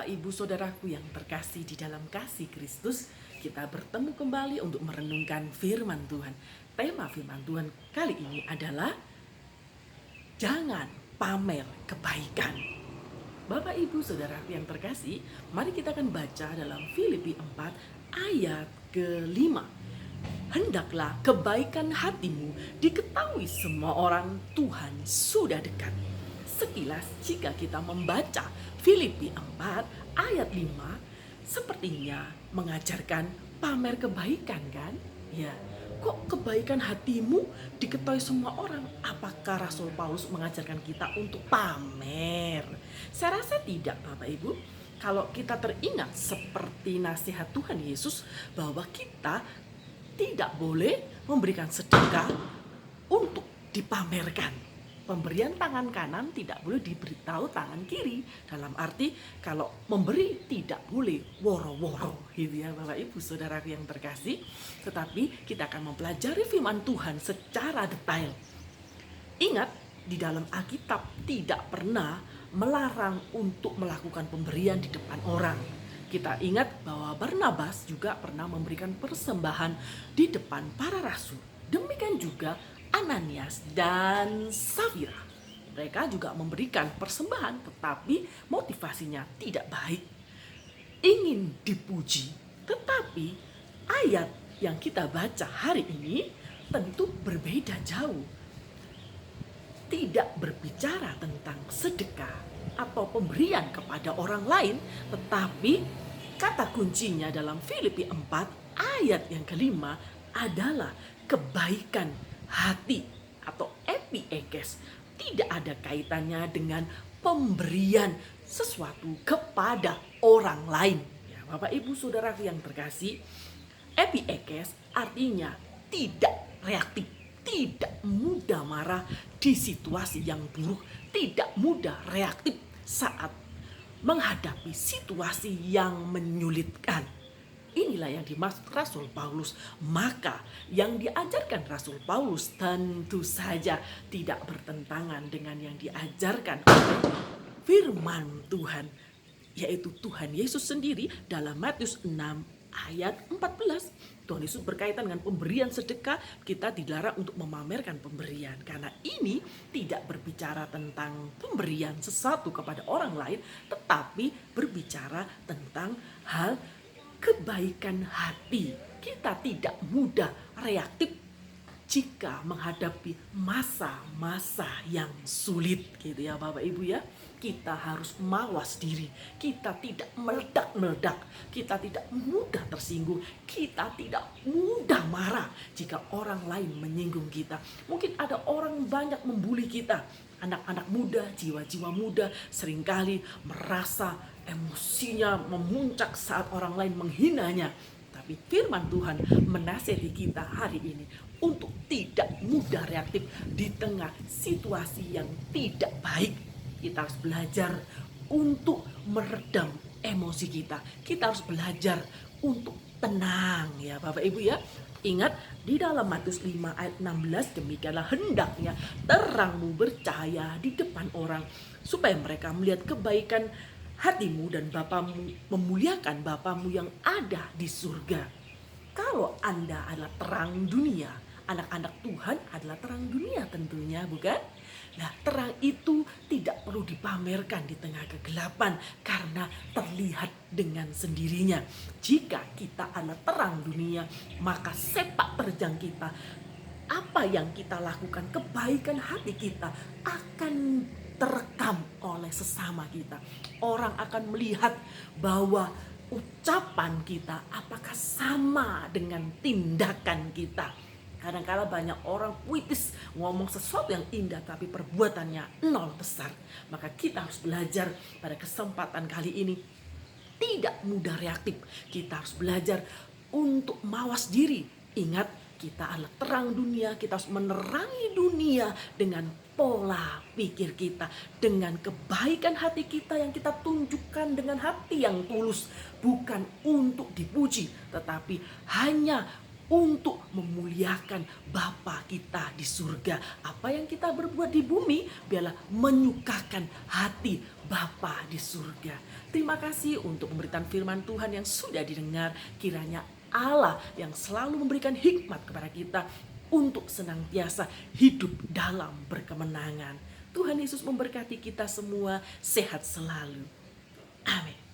Bapak, Ibu, Saudaraku yang terkasih di dalam kasih Kristus, kita bertemu kembali untuk merenungkan firman Tuhan. Tema firman Tuhan kali ini adalah jangan pamer kebaikan. Bapak, Ibu, Saudaraku yang terkasih, mari kita akan baca dalam Filipi 4 ayat ke-5. Hendaklah kebaikan hatimu diketahui semua orang, Tuhan sudah dekat. Sekilas jika kita membaca Filipi 4 ayat 5, sepertinya mengajarkan pamer kebaikan, kan? Ya, kok kebaikan hatimu diketahui semua orang? Apakah Rasul Paulus mengajarkan kita untuk pamer? Saya rasa tidak, Bapak Ibu. Kalau kita teringat seperti nasihat Tuhan Yesus bahwa kita tidak boleh memberikan sedekah untuk dipamerkan. Pemberian tangan kanan tidak boleh diberitahu tangan kiri. Dalam arti kalau memberi tidak boleh woro-woro, gitu ya Bapak Ibu Saudaraku yang terkasih. Tetapi kita akan mempelajari firman Tuhan secara detail. Ingat, di dalam Alkitab tidak pernah melarang untuk melakukan pemberian di depan orang. Kita ingat bahwa Barnabas juga pernah memberikan persembahan di depan para rasul. Demikian juga Ananias dan Safira. Mereka juga memberikan persembahan, tetapi motivasinya tidak baik. Ingin dipuji, tetapi ayat yang kita baca hari ini tentu berbeda jauh. Tidak berbicara tentang sedekah atau pemberian kepada orang lain, tetapi kata kuncinya dalam Filipi 4 ayat yang ke-5 adalah kebaikan hati atau epiekes. Tidak ada kaitannya dengan pemberian sesuatu kepada orang lain. Ya, Bapak Ibu Saudaraku yang terkasih, epiekes artinya tidak reaktif, tidak mudah marah di situasi yang buruk, tidak mudah reaktif saat menghadapi situasi yang menyulitkan. Inilah yang dimaksud Rasul Paulus. Maka yang diajarkan Rasul Paulus tentu saja tidak bertentangan dengan yang diajarkan oleh firman Tuhan, yaitu Tuhan Yesus sendiri dalam Matius 6 ayat 14. Tuhan Yesus berkaitan dengan pemberian sedekah, kita dilarang untuk memamerkan pemberian. Karena ini tidak berbicara tentang pemberian sesuatu kepada orang lain, tetapi berbicara tentang hal kebaikan hati. Kita tidak mudah reaktif jika menghadapi masa-masa yang sulit, gitu ya Bapak Ibu ya. Kita harus mawas diri, kita tidak meledak-meledak, kita tidak mudah tersinggung, kita tidak mudah marah jika orang lain menyinggung kita. Mungkin ada orang banyak membuli kita, anak-anak muda, jiwa-jiwa muda seringkali merasa emosinya memuncak saat orang lain menghinanya. Tapi firman Tuhan menasihati kita hari ini untuk tidak mudah reaktif di tengah situasi yang tidak baik. Kita harus belajar untuk meredam emosi kita. Kita harus belajar untuk tenang, ya Bapak Ibu ya. Ingat di dalam Matius 5 ayat 16, demikianlah hendaknya terangmu bercahaya di depan orang, supaya mereka melihat kebaikan hatimu dan Bapamu, memuliakan Bapamu yang ada di surga. Kalau Anda adalah terang dunia, anak-anak Tuhan adalah terang dunia tentunya, bukan? Nah, terang itu tidak perlu dipamerkan di tengah kegelapan karena terlihat dengan sendirinya. Jika kita adalah terang dunia, maka sepak terjang kita, apa yang kita lakukan, kebaikan hati kita akan terekam oleh sesama kita. Orang akan melihat bahwa ucapan kita apakah sama dengan tindakan kita. Kadang-kala banyak orang puitis ngomong sesuatu yang indah tapi perbuatannya nol besar. Maka kita harus belajar pada kesempatan kali ini tidak mudah reaktif. Kita harus belajar untuk mawas diri. Ingat, kita adalah terang dunia, kita harus menerangi dunia dengan pola pikir kita, dengan kebaikan hati kita yang kita tunjukkan dengan hati yang tulus, bukan untuk dipuji, tetapi hanya untuk memuliakan Bapa kita di surga. Apa yang kita berbuat di bumi, biarlah menyukakan hati Bapa di surga. Terima kasih untuk pemberitaan firman Tuhan yang sudah didengar. Kiranya Allah yang selalu memberikan hikmat kepada kita untuk senantiasa hidup dalam berkemenangan. Tuhan Yesus memberkati kita semua, sehat selalu. Amin.